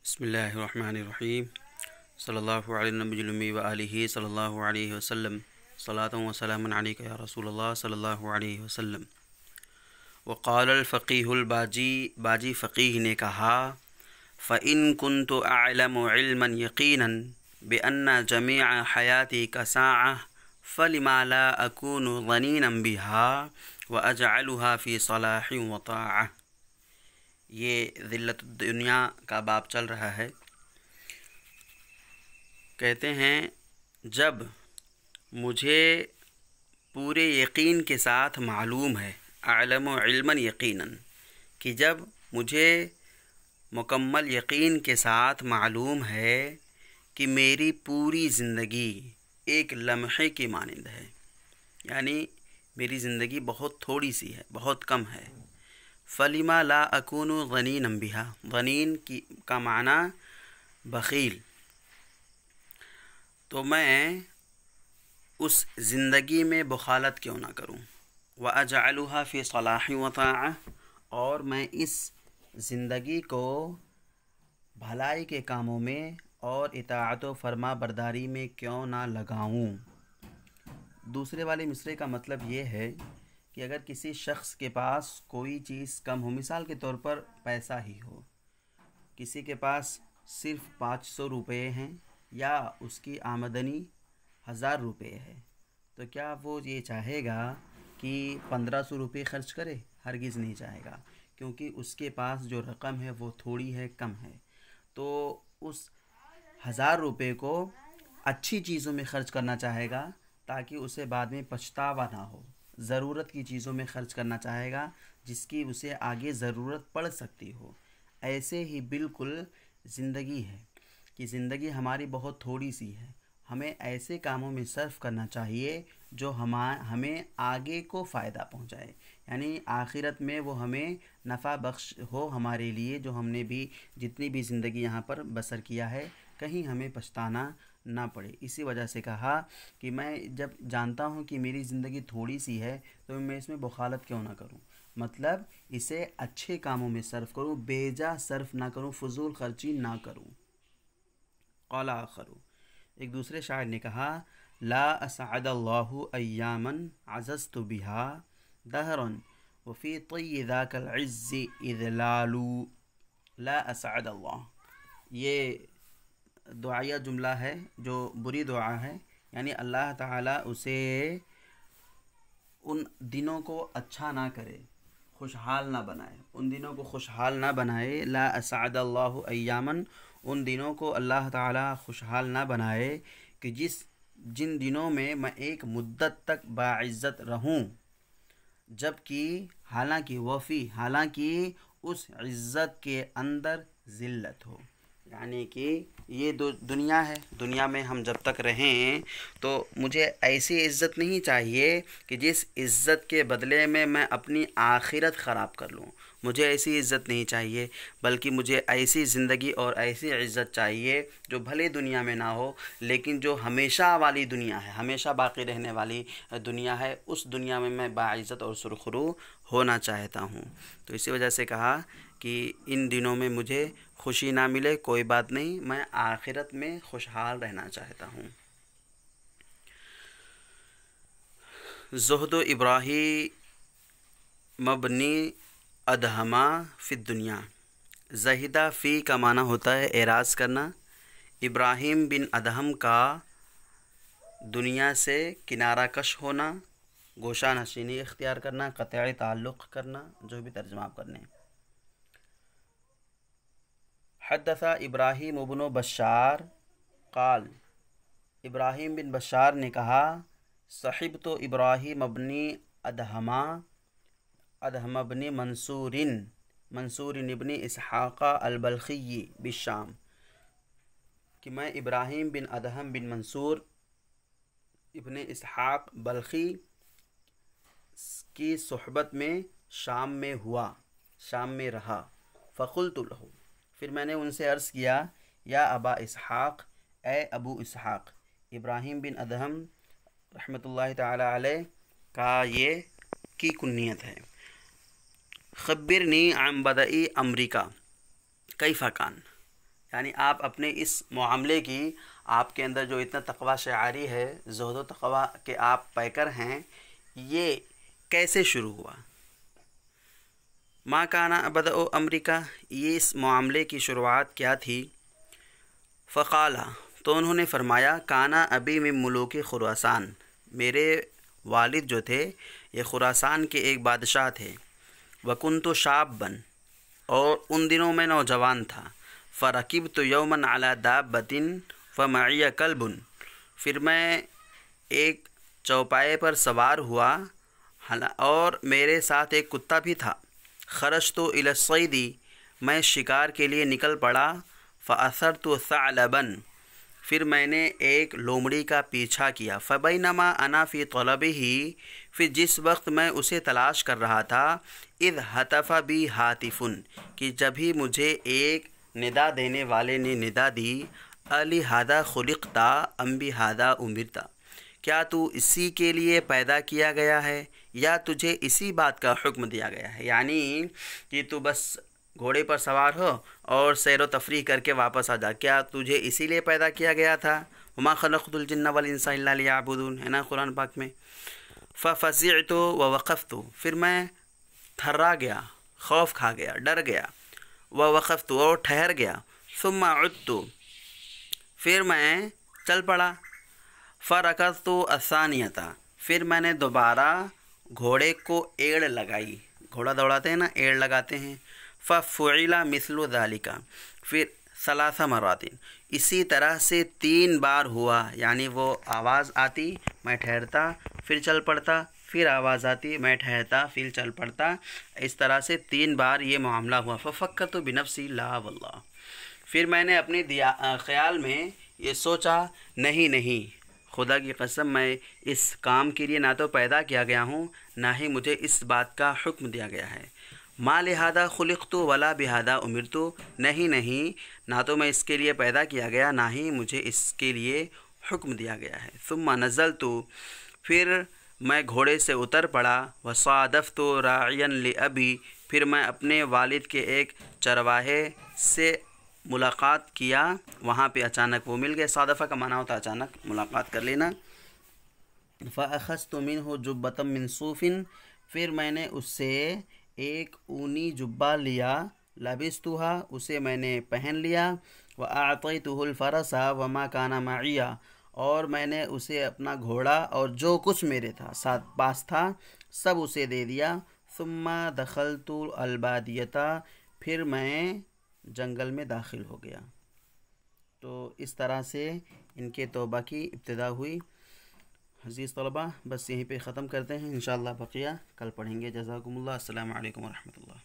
بسم اللہ الرحمن الرحیم صلی اللہ علیہ نبی المی و آلہ صلی اللہ علیہ وسلم صلاۃ و سلام علیک یا رسول اللہ صلی اللہ علیہ وسلم۔ وقال الفقیہ باجی فقیہ نے کہا فَإِن كُنْتُ أَعْلَمُ عِلْمًا يَقِينًا بِأَنَّ جَمِيعَ حَيَاتِي كَسَاعَةٍ فَلِمَا لَا أَكُونُ ظَنِينًا بِهَا وَأَجْعَلُهَا فِي صَلَاحٍ وَطَاعَةٍ۔ یہ ذلت الدنیا کا باب چل رہا ہے۔ کہتے ہیں جب مجھے پورے یقین کے ساتھ معلوم ہے، اعلم علما یقیناً، کہ جب مجھے مکمل یقین کے ساتھ معلوم ہے کہ میری پوری زندگی ایک لمحے کی مانند ہے، یعنی میری زندگی بہت تھوڑی سی ہے، بہت کم ہے۔ فَلِمَا لَا أَكُونُ ظَنِينًا بِهَا، ظنین کا معنی بخیل، تو میں اس زندگی میں بخالت کیوں نہ کروں۔ وَأَجْعَلُهَا فِي صَلَاحٍ وَطَاعَةٍ، اور میں اس زندگی کو بھلائی کے کاموں میں اور اطاعت و فرما برداری میں کیوں نہ لگاؤں۔ دوسرے والے مصرعے کا مطلب یہ ہے کہ اگر کسی شخص کے پاس کوئی چیز کم ہو، مثال کے طور پر پیسہ ہی ہو، کسی کے پاس صرف 500 روپے ہیں یا اس کی آمدنی 1000 روپے ہے، تو کیا وہ یہ چاہے گا کہ 1500 روپے خرچ کرے؟ ہرگز نہیں چاہے گا، کیونکہ اس کے پاس جو رقم ہے وہ تھوڑی ہے، کم ہے، تو اس 1000 روپے کو اچھی چیزوں میں خرچ کرنا چاہے گا تاکہ اسے بعد میں پچھتاوا نہ ہو۔ ضرورت کی چیزوں میں خرچ کرنا چاہے گا جس کی اسے آگے ضرورت پڑ سکتی ہو۔ ایسے ہی بالکل زندگی ہے کہ زندگی ہماری بہت تھوڑی سی ہے، ہمیں ایسے کاموں میں صرف کرنا چاہیے جو ہمیں آگے کو فائدہ پہنچائے، یعنی آخرت میں وہ ہمیں نفع بخش ہو ہمارے لیے، جو ہم نے بھی جتنی بھی زندگی یہاں پر بسر کیا ہے کہیں ہمیں پچھتانا نہ پڑے۔ اسی وجہ سے کہا کہ میں جب جانتا ہوں کہ میری زندگی تھوڑی سی ہے تو میں اس میں بخالت کیوں نہ کروں، مطلب اسے اچھے کاموں میں صرف کروں، بے جا صرف نہ کروں، فضول خرچی نہ کروں۔ قال آخر، ایک دوسرے شاعر نے کہا لا اسعد اللہ ایاما عززت بها دہرا وفی طی ذاک العز اذلال۔ لا اسعد اللہ، یہ دعائیہ جملہ ہے جو بری دعا ہے، یعنی اللہ تعالیٰ اسے ان دنوں کو اچھا نہ کرے، خوشحال نہ بنائے، ان دنوں کو خوشحال نہ بنائے۔ لا اسعد اللہ ایاما، ان دنوں کو اللہ تعالیٰ خوشحال نہ بنائے کہ جن دنوں میں میں ایک مدت تک باعزت رہوں، جبکہ حالانکہ اس عزت کے اندر ذلت ہو، یعنی کہ یہ دنیا ہے، دنیا میں ہم جب تک رہیں تو مجھے ایسی عزت نہیں چاہیے کہ جس عزت کے بدلے میں اپنی آخرت خراب کر لوں، مجھے ایسی عزت نہیں چاہیے، بلکہ مجھے ایسی زندگی اور ایسی عزت چاہیے جو بھلے دنیا میں نہ ہو لیکن جو ہمیشہ والی دنیا ہے، ہمیشہ باقی رہنے والی دنیا ہے، اس دنیا میں باعزت اور سرخرو ہونا چاہتا ہوں۔ تو اسی وجہ سے کہا کہ ان دنوں میں مجھے خوشی نہ ملے، کوئی بات نہیں، میں آخرت میں خوشحال رہنا چاہتا ہوں۔ زہد ابراہیم مبنی ادہما فی الدنیا، زہدہ فی کا معنی ہوتا ہے اعراض کرنا، ابراہیم بن ادہم کا دنیا سے کنارہ کش ہونا، گوشہ نشینی اختیار کرنا، قطع تعلق کرنا، جو بھی ترجمہ آپ کرنے۔ حدث ابراہیم بن بشار قال، ابراہیم بن بشار نے کہا صحبت ابراہیم ابن ادہم ابن منصور ابن اسحاق البلخی بالشام، کہ میں ابراہیم بن ادہم بن منصور ابن اسحاق بلخی کی صحبت میں شام میں رہا۔ فقلت له، پھر میں نے ان سے عرض کیا یا ابا اسحاق، اے ابو اسحاق، ابراہیم بن ادہم رحمۃ اللہ تعالی علیہ کا یہ کی کنیت ہے، خبرنی عن بدء امریکا کیف کان، یعنی آپ اپنے اس معاملے کی، آپ کے اندر جو اتنا تقوی شعاری ہے، زہد و تقوی کے آپ پیکر ہیں، یہ کیسے شروع ہوا؟ ما کانا بدء امریکہ، یہ اس معاملے کی شروعات کیا تھی؟ فقالا، تو انہوں نے فرمایا، کانا ابی من ملوک خراسان، میرے والد جو تھے یہ خراسان کے ایک بادشاہ تھے، وکنت شابا، اور ان دنوں میں نوجوان تھا، فرکبت یوما علی دابۃ فمعی کلب، پھر میں ایک چوپائے پر سوار ہوا اور میرے ساتھ ایک کتا بھی تھا، خرجت الی الصید، میں شکار کے لیے نکل پڑا، فاثرت ثعلبا، پھر میں نے ایک لومڑی کا پیچھا کیا، فبینما انا فی طلبہ، پھر جس وقت میں اسے تلاش کر رہا تھا، اذ ہتف بی ہاتف، کہ جبھی مجھے ایک ندا دینے والے نے ندا دی، الہذا خلقتا ام بہذا امرتا، کیا تو اسی کے لیے پیدا کیا گیا ہے یا تجھے اسی بات کا حکم دیا گیا ہے؟ یعنی کہ تو بس گھوڑے پر سوار ہو اور سیر و تفریح کر کے واپس آ جا، کیا تجھے اسی لیے پیدا کیا گیا تھا؟ وما خلقت الجن والانس الا لیعبدون، ہے نا قرآن پاک میں۔ ففزعت ووقفت، پھر میں تھرا گیا، خوف کھا گیا، ڈر گیا، ووقفت، اور ٹھہر گیا، ثم عدت، پھر میں چل پڑا، فرکضت الثانیۃ، پھر میں نے دوبارہ گھوڑے کو ایڑ لگائی، گھوڑا دوڑاتے ہیں نا، ایڑ لگاتے ہیں، ففعل مثل ذلك، پھر ثلاث مرات، اسی طرح سے 3 بار ہوا، یعنی وہ آواز آتی میں ٹھہرتا پھر چل پڑتا، پھر آواز آتی میں ٹھہرتا پھر چل پڑتا، اس طرح سے 3 بار یہ معاملہ ہوا۔ ففکرت بنفسی لا واللہ، پھر میں نے اپنے خیال میں یہ سوچا، نہیں، خدا کی قسم میں اس کام کے لیے نہ تو پیدا کیا گیا ہوں، نہ ہی مجھے اس بات کا حکم دیا گیا ہے۔ ما لہذا خلقت ولا بہذا امرت، نہیں، نہ تو میں اس کے لیے پیدا کیا گیا، نہ ہی مجھے اس کے لیے حکم دیا گیا ہے۔ ثم نزلت، پھر میں گھوڑے سے اتر پڑا، وصادفت راعیا لابی، پھر میں اپنے والد کے ایک چرواہے سے ملاقات کیا، وہاں پہ اچانک وہ مل گئے، صادفہ کا معنی ہوتا ہے اچانک ملاقات کر لینا۔ فاخذت منہ جبۃ من صوف، پھر میں نے اس سے ایک اونی جبہ لیا، لبستها، اسے میں نے پہن لیا، واعطیته الفرس وما كان معی، اور میں نے اسے اپنا گھوڑا اور جو کچھ میرے پاس تھا سب اسے دے دیا۔ ثم دخلت البادیۃ، پھر میں جنگل میں داخل ہو گیا۔ تو اس طرح سے ان کے توبہ کی ابتدا ہوئی۔ عزیز طلبہ، بس یہیں پہ ختم کرتے ہیں، انشاءاللہ بقیہ کل پڑھیں گے۔ جزاکم اللہ، السلام علیکم ورحمۃ اللہ۔